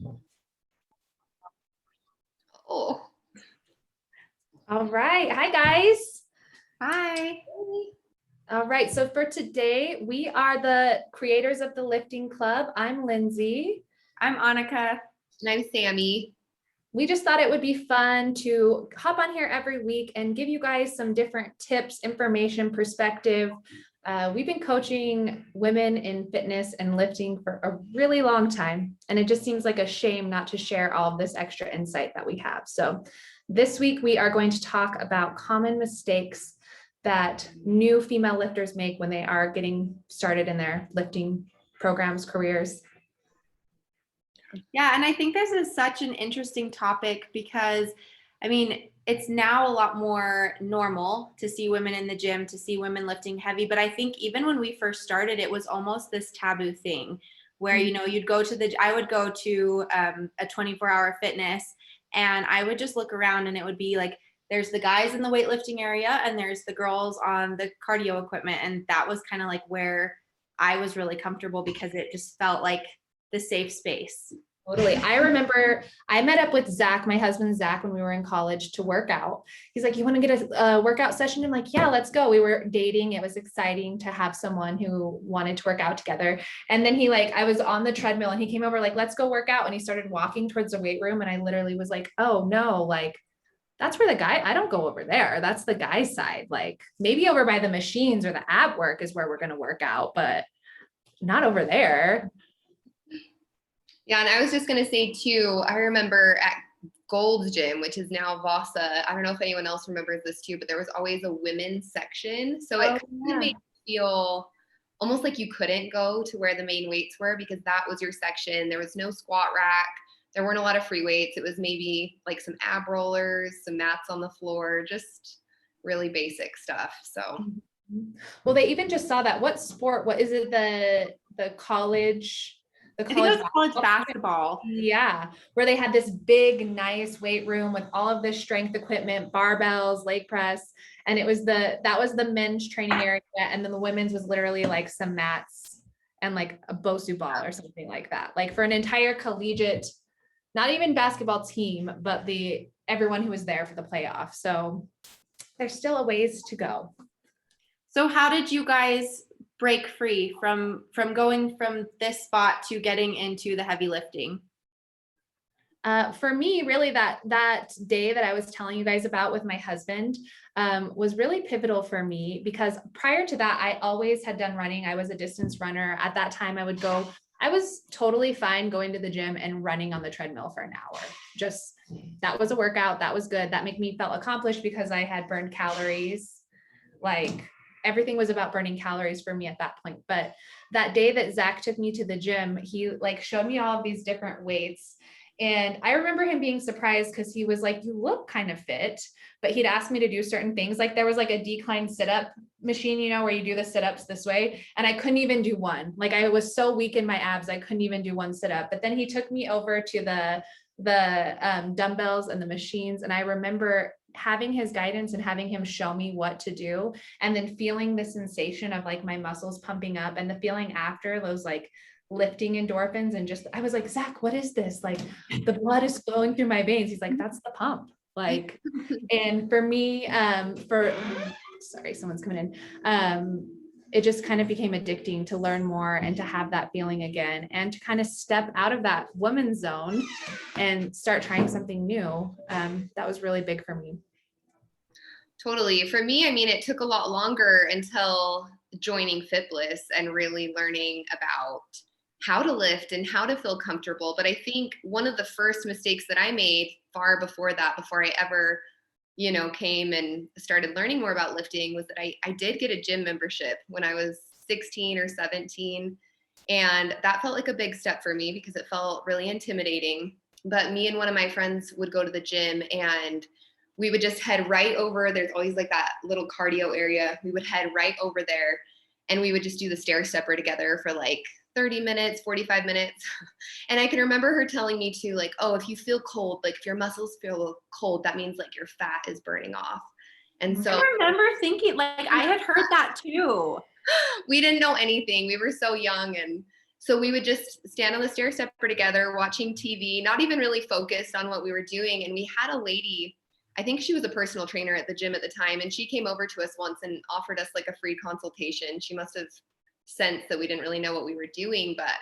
Oh, All right. Hi, guys. hi. All right. So for today, we are the creators of the Lifting Club. I'm Lindsay. I'm Annika. And I'm Sammy. We just thought it would be fun to hop on here every week and give you guys some different tips, information, perspective. We've been coaching women in fitness and lifting for a really long time, and it just seems like a shame not to share all of this extra insight that we have. So this week, we are going to talk about common mistakes that new female lifters make when they are getting started in their lifting programs, careers. Yeah, and I think this is such an interesting topic because, I mean, it's now a lot more normal to see women in the gym, to see women lifting heavy. But I think even when we first started, it was almost this taboo thing where, you know, I would go to a 24-hour fitness and I would just look around and it would be like, there's the guys in the weightlifting area and there's the girls on the cardio equipment. And that was kind of like where I was really comfortable because it just felt like the safe space. Totally. I remember I met up with Zach, my husband, Zach, when we were in college to work out. He's like, you want to get a workout session? I'm like, yeah, let's go. We were dating. It was exciting to have someone who wanted to work out together. And then I was on the treadmill and he came over like, let's go work out. And he started walking towards the weight room. And I literally was like, oh no, like that's where I don't go over there. That's the guy's side. Like maybe over by the machines or the ab work is where we're going to work out, but not over there. Yeah, and I was just going to say too, I remember at Gold's Gym, which is now Vasa, I don't know if anyone else remembers this too, but there was always a women's section. So it kind of made you feel almost like you couldn't go to where the main weights were because that was your section. There was no squat rack. There weren't a lot of free weights. It was maybe like some ab rollers, some mats on the floor, just really basic stuff. So, well, they even just saw that. What sport? What is it? The college. I think it was college basketball. Yeah, where they had this big, nice weight room with all of this strength equipment, barbells, leg press, and that was the men's training area, and then the women's was literally like some mats and like a Bosu ball or something like that. Like for an entire collegiate, not even basketball team, but everyone who was there for the playoff. So there's still a ways to go. So how did you guys break free from going from this spot to getting into the heavy lifting? For me, really that day that I was telling you guys about with my husband was really pivotal for me because prior to that, I always had done running. I was a distance runner. At that time, I was totally fine going to the gym and running on the treadmill for an hour. Just that was a workout. That was good. That made me feel accomplished because I had burned calories. Like everything was about burning calories for me at that point. But that day that Zach took me to the gym, he like showed me all of these different weights. And I remember him being surprised because he was like, you look kind of fit, but he'd asked me to do certain things. Like there was like a decline sit-up machine, you know, where you do the sit-ups this way. And I couldn't even do one. Like I was so weak in my abs, I couldn't even do one sit-up. But then he took me over to the dumbbells and the machines. And I remember having his guidance and having him show me what to do. And then feeling the sensation of like my muscles pumping up and the feeling after those like lifting endorphins and just, I was like, Zach, what is this? Like the blood is flowing through my veins. He's like, that's the pump. Like, and for me, sorry, someone's coming in. It just kind of became addicting to learn more and to have that feeling again and to kind of step out of that woman's zone and start trying something new. That was really big for me. Totally. For me, I mean, it took a lot longer until joining Fitbliss and really learning about how to lift and how to feel comfortable. But I think one of the first mistakes that I made far before that, before I ever, you know, came and started learning more about lifting was that I did get a gym membership when I was 16 or 17. And that felt like a big step for me because it felt really intimidating. But me and one of my friends would go to the gym and we would just head right over. There's always like that little cardio area. We would head right over there and we would just do the stair stepper together for like 30 minutes, 45 minutes. And I can remember her telling me too, like, oh, if you feel cold, like if your muscles feel cold, that means like your fat is burning off. And so I remember thinking like I had heard that too. We didn't know anything. We were so young and So we would just stand on the stair stepper together, watching TV, not even really focused on what we were doing. And we had a lady, I think she was a personal trainer at the gym at the time, and she came over to us once and offered us like a free consultation. She must have sensed that we didn't really know what we were doing, but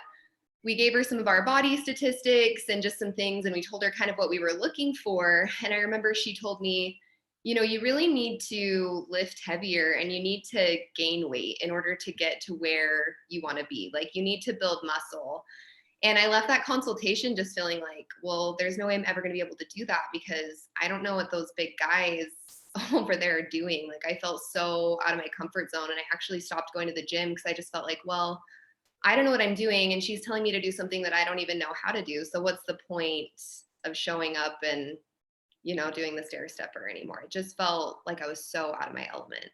we gave her some of our body statistics and just some things, and we told her kind of what we were looking for. And I remember she told me, you know, you really need to lift heavier and you need to gain weight in order to get to where you want to be. Like, you need to build muscle. And I left that consultation just feeling like, well, there's no way I'm ever going to be able to do that because I don't know what those big guys over there are doing. Like, I felt so out of my comfort zone, and I actually stopped going to the gym because I just felt like, well, I don't know what I'm doing, and she's telling me to do something that I don't even know how to do. So what's the point of showing up and, you know, doing the stair stepper anymore? It just felt like I was so out of my element.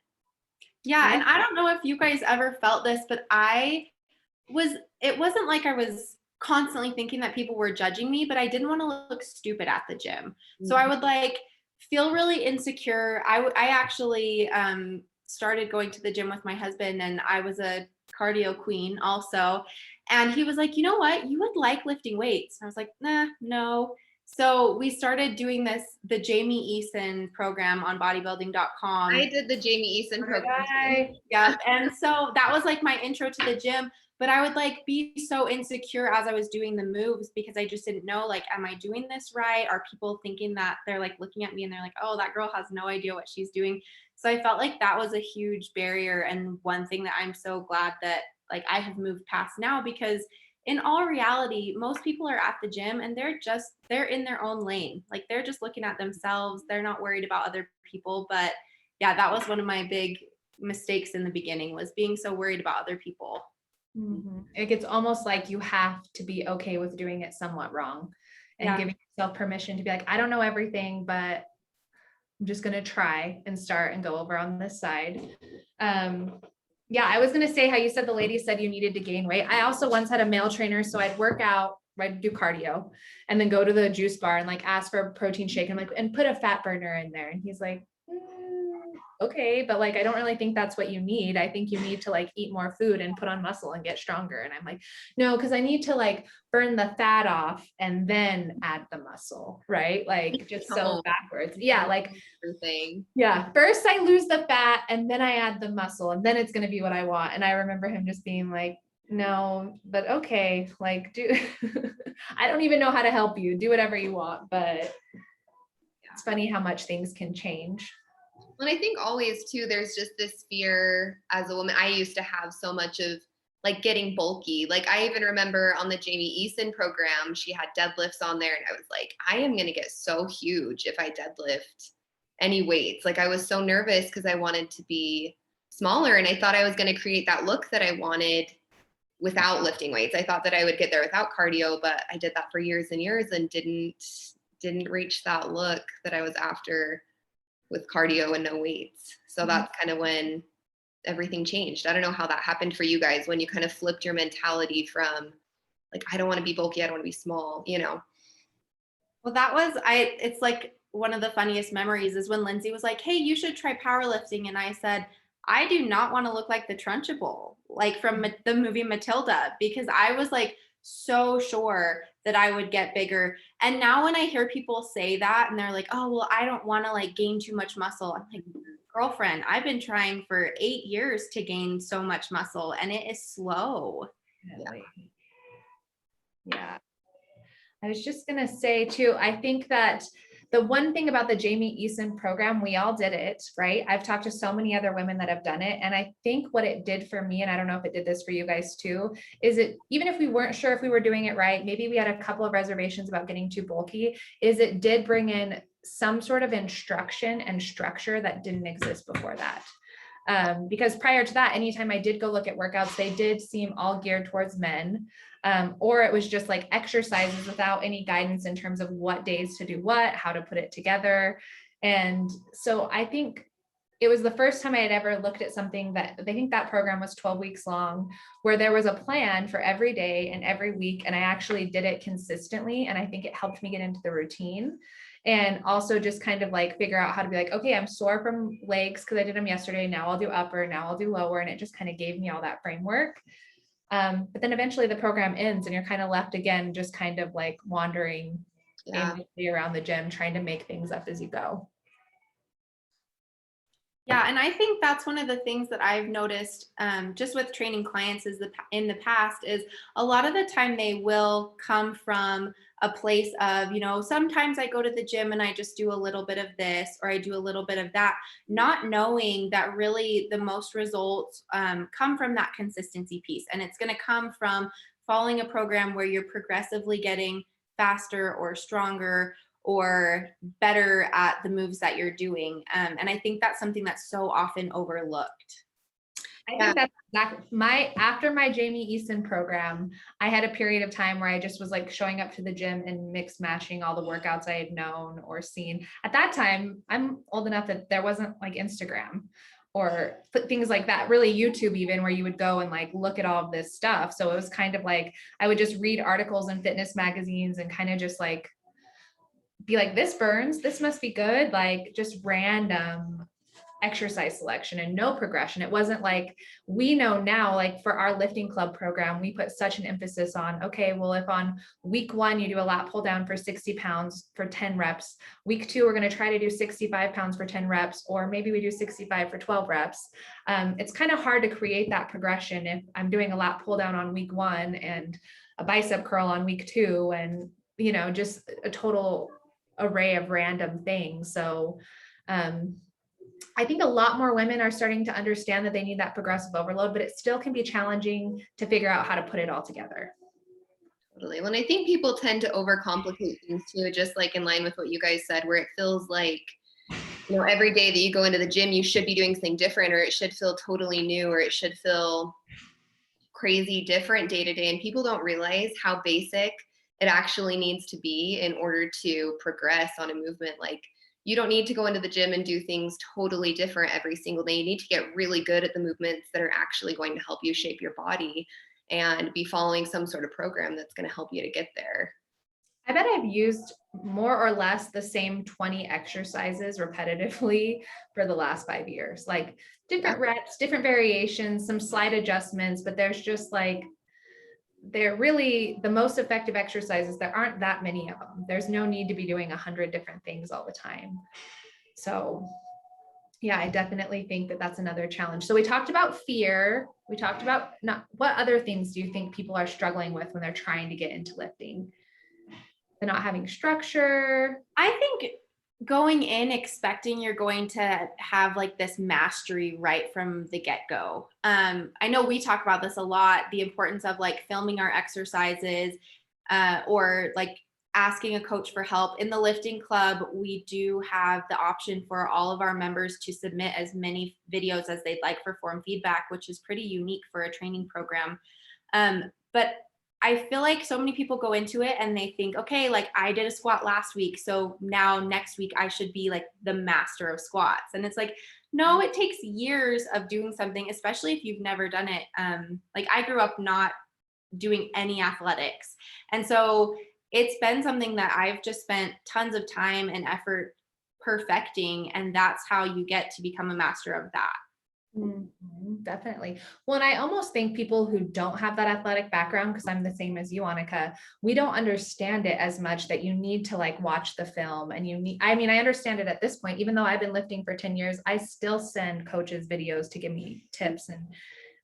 Yeah, and I don't know if you guys ever felt this, but it wasn't like I was constantly thinking that people were judging me, but I didn't want to look stupid at the gym. So I would like feel really insecure. I actually started going to the gym with my husband, and I was a cardio queen also. And he was like, you know what? You would like lifting weights. And I was like, nah, no. So we started doing the Jamie Eason program on bodybuilding.com. I did the Jamie Eason program. Yeah. And so that was like my intro to the gym. But I would like be so insecure as I was doing the moves because I just didn't know, like, am I doing this right? Are people thinking that they're like looking at me and they're like, oh, that girl has no idea what she's doing. So I felt like that was a huge barrier, and one thing that I'm so glad that like I have moved past now, because in all reality, most people are at the gym and they're in their own lane. Like, they're just looking at themselves. They're not worried about other people. But yeah, that was one of my big mistakes in the beginning, was being so worried about other people. Mm-hmm. It gets almost like you have to be okay with doing it somewhat wrong and giving yourself permission to be like, I don't know everything, but I'm just going to try and start and go over on this side. Yeah, I was going to say how you said the lady said you needed to gain weight. I also once had a male trainer, so I'd work out, I'd do cardio, and then go to the juice bar and like ask for a protein shake. I'm like, and put a fat burner in there. And he's like, okay, but like, I don't really think that's what you need. I think you need to like eat more food and put on muscle and get stronger. And I'm like, no, because I need to like burn the fat off and then add the muscle, right? Like, just so backwards. Yeah, like thing. Yeah, first I lose the fat and then I add the muscle and then it's going to be what I want. And I remember him just being like, no, but okay, like, I don't even know how to help you. Do whatever you want. But it's funny how much things can change. And I think always too, there's just this fear as a woman. I used to have so much of like getting bulky. Like, I even remember on the Jamie Eason program, she had deadlifts on there, and I was like, I am going to get so huge if I deadlift any weights. Like, I was so nervous because I wanted to be smaller, and I thought I was going to create that look that I wanted without lifting weights. I thought that I would get there without cardio, but I did that for years and years and didn't reach that look that I was after with cardio and no weights. So that's kind of when everything changed. I don't know how that happened for you guys, when you kind of flipped your mentality from like, I don't want to be bulky, I don't want to be small, you know? Well, it's like one of the funniest memories is when Lindsay was like, hey, you should try powerlifting. And I said, I do not want to look like the Trunchbull, like from the movie Matilda, because I was like so sure that I would get bigger. And now when I hear people say that and they're like, oh, well, I don't want to like gain too much muscle, I'm like, girlfriend, I've been trying for 8 years to gain so much muscle, and it is slow. Yeah. I was just going to say too, I think that the one thing about the Jamie Eason program, we all did it, right? I've talked to so many other women that have done it. And I think what it did for me, and I don't know if it did this for you guys too, is it, even if we weren't sure if we were doing it right, maybe we had a couple of reservations about getting too bulky, is it did bring in some sort of instruction and structure that didn't exist before that. Because prior to that, anytime I did go look at workouts, they did seem all geared towards men. Or it was just like exercises without any guidance in terms of what days to do what, how to put it together. And so I think it was the first time I had ever looked at something that I think that program was 12 weeks long, where there was a plan for every day and every week. And I actually did it consistently. And I think it helped me get into the routine. And also just kind of like figure out how to be like, okay, I'm sore from legs because I did them yesterday. Now I'll do upper, now I'll do lower. And it just kind of gave me all that framework. But then eventually the program ends and you're kind of left again, just kind of like wandering aimlessly around the gym, trying to make things up as you go. Yeah, and I think that's one of the things that I've noticed just with training clients is in the past is a lot of the time they will come from a place of, sometimes I go to the gym and I just do a little bit of this or I do a little bit of that, not knowing that really the most results come from that consistency piece. And it's going to come from following a program where you're progressively getting faster or stronger or better at the moves that you're doing. And I think that's something that's so often overlooked. I think that's exactly after my Jamie Easton program, I had a period of time where I just was like showing up to the gym and mix matching all the workouts I had known or seen. At that time, I'm old enough that there wasn't like Instagram or things like that, really YouTube even, where you would go and like look at all of this stuff. So it was kind of like, I would just read articles in fitness magazines and kind of just like be like, this burns, this must be good, like just random exercise selection and no progression. It wasn't like we know now, like for our lifting club program, we put such an emphasis on, okay, well, if on week 1 you do a lat pull down for 60 pounds for 10 reps, week 2 we're going to try to do 65 pounds for 10 reps, or maybe we do 65 for 12 reps. It's kind of hard to create that progression if I'm doing a lat pull down on week 1 and a bicep curl on week 2 and just a total array of random things. So I think a lot more women are starting to understand that they need that progressive overload, but it still can be challenging to figure out how to put it all together. Totally. Well, I think people tend to overcomplicate things too, just like in line with what you guys said, where it feels like, every day that you go into the gym, you should be doing something different, or it should feel totally new, or it should feel crazy different day to day. And people don't realize how basic it actually needs to be in order to progress on a movement. Like, you don't need to go into the gym and do things totally different every single day. You need to get really good at the movements that are actually going to help you shape your body and be following some sort of program that's going to help you to get there. I bet I've used more or less the same 20 exercises repetitively for the last 5 years, like different reps, different variations, some slight adjustments, but there's just like, they're really the most effective exercises. There aren't that many of them. There's no need to be doing 100 different things all the time. So yeah, I definitely think that that's another challenge. So we talked about fear. We talked about what other things do you think people are struggling with when they're trying to get into lifting? They're not having structure. I think going in expecting you're going to have like this mastery right from the get-go. I know we talk about this a lot, the importance of like filming our exercises or like asking a coach for help. In the lifting club, we do have the option for all of our members to submit as many videos as they'd like for form feedback, which is pretty unique for a training program. But I feel like so many people go into it and they think, okay, like I did a squat last week, so now next week I should be like the master of squats. And it's like, no, it takes years of doing something, especially if you've never done it. Like I grew up not doing any athletics. And so it's been something that I've just spent tons of time and effort perfecting. And that's how you get to become a master of that. Definitely. Well, and I almost think people who don't have that athletic background, because I'm the same as you, Annika, we don't understand it as much, that you need to like watch the film and I understand it at this point, even though I've been lifting for 10 years, I still send coaches videos to give me tips.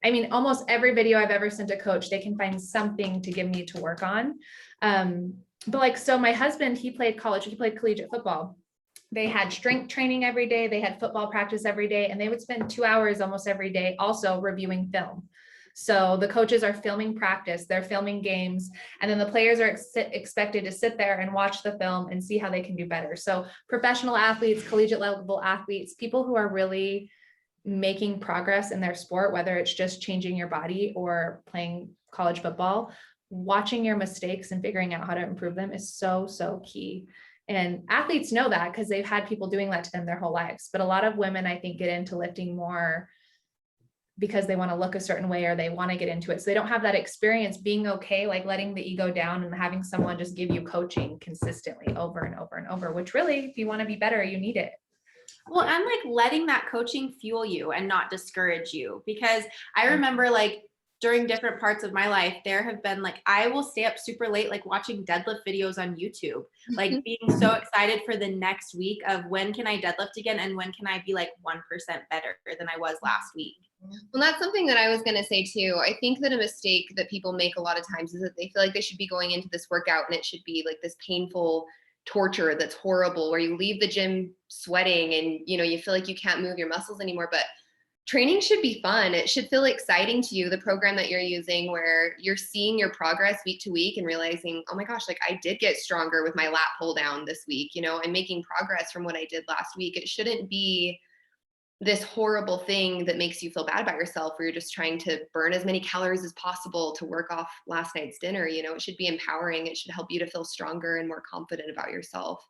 And almost every video I've ever sent a coach, they can find something to give me to work on. So my husband, he played collegiate football. They had strength training every day. They had football practice every day, and they would spend 2 hours almost every day also reviewing film. So the coaches are filming practice, they're filming games, and then the players are expected to sit there and watch the film and see how they can do better. So professional athletes, collegiate level athletes, people who are really making progress in their sport, whether it's just changing your body or playing college football, watching your mistakes and figuring out how to improve them is so, so key. And athletes know that because they've had people doing that to them their whole lives. But a lot of women, I think, get into lifting more because they want to look a certain way or they want to get into it. So they don't have that experience being okay, like letting the ego down and having someone just give you coaching consistently over and over and over, which really, if you want to be better, you need it. Well, and like letting that coaching fuel you and not discourage you. Because I remember like during different parts of my life, there have been like, I will stay up super late, like watching deadlift videos on YouTube, like being so excited for the next week of when can I deadlift again and when can I be like 1% better than I was last week. Well, that's something that I was going to say too. I think that a mistake that people make a lot of times is that they feel like they should be going into this workout and it should be like this painful torture that's horrible where you leave the gym sweating and you feel like you can't move your muscles anymore. But training should be fun. It should feel exciting to you, the program that you're using, where you're seeing your progress week to week and realizing, oh my gosh, like I did get stronger with my lat pull down this week. I'm making progress from what I did last week. It shouldn't be this horrible thing that makes you feel bad about yourself where you're just trying to burn as many calories as possible to work off last night's dinner. It should be empowering. It should help you to feel stronger and more confident about yourself.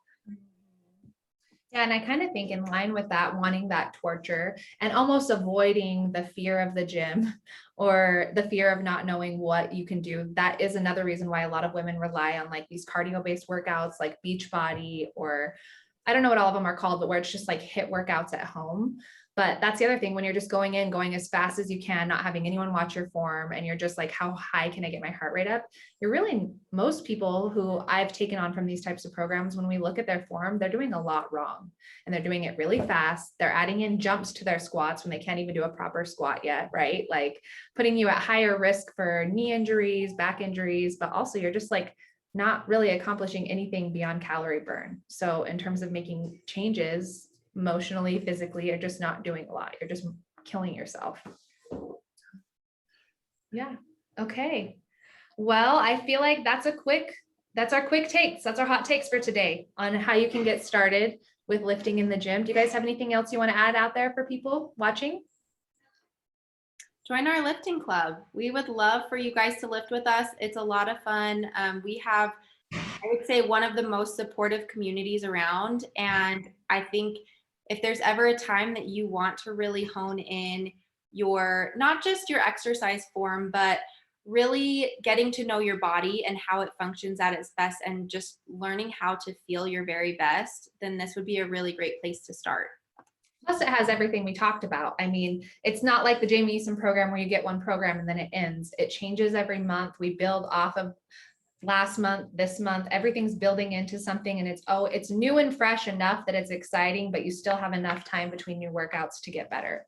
Yeah, and I kind of think in line with that, wanting that torture and almost avoiding the fear of the gym or the fear of not knowing what you can do. That is another reason why a lot of women rely on like these cardio-based workouts like Beachbody, or I don't know what all of them are called, but where it's just like HIIT workouts at home. But that's the other thing, when you're just going as fast as you can, not having anyone watch your form, and you're just like, how high can I get my heart rate up? You're really, most people who I've taken on from these types of programs, when we look at their form, they're doing a lot wrong and they're doing it really fast. They're adding in jumps to their squats when they can't even do a proper squat yet, right? Like putting you at higher risk for knee injuries, back injuries, but also you're just like not really accomplishing anything beyond calorie burn. So in terms of making changes emotionally, physically, you're just not doing a lot. You're just killing yourself. Yeah. Okay. Well, I feel like that's our quick takes. That's our hot takes for today on how you can get started with lifting in the gym. Do you guys have anything else you want to add out there for people watching? Join our lifting club. We would love for you guys to lift with us. It's a lot of fun. We have, I would say, one of the most supportive communities around. And I think if there's ever a time that you want to really hone in your, not just your exercise form, but really getting to know your body and how it functions at its best and just learning how to feel your very best, then this would be a really great place to start. Plus, it has everything we talked about. I mean, it's not like the Jamie Eason program where you get one program and then it ends. It changes every month. We build off of last month, this month, everything's building into something, and it's new and fresh enough that it's exciting, but you still have enough time between your workouts to get better.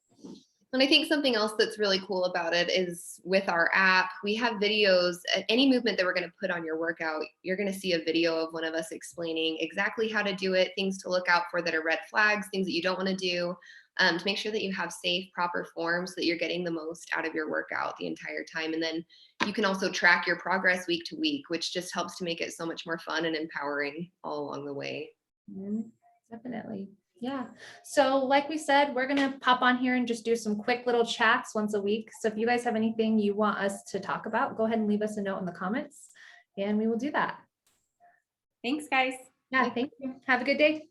And I think something else that's really cool about it is with our app, we have videos at any movement that we're going to put on your workout. You're going to see a video of one of us explaining exactly how to do it, things to look out for that are red flags, things that you don't want to do, to make sure that you have safe, proper form so that you're getting the most out of your workout the entire time. And then you can also track your progress week to week, which just helps to make it so much more fun and empowering all along the way. Definitely. Yeah. So like we said, we're going to pop on here and just do some quick little chats once a week. So if you guys have anything you want us to talk about, go ahead and leave us a note in the comments and we will do that. Thanks, guys. Yeah. Thank you. Have a good day.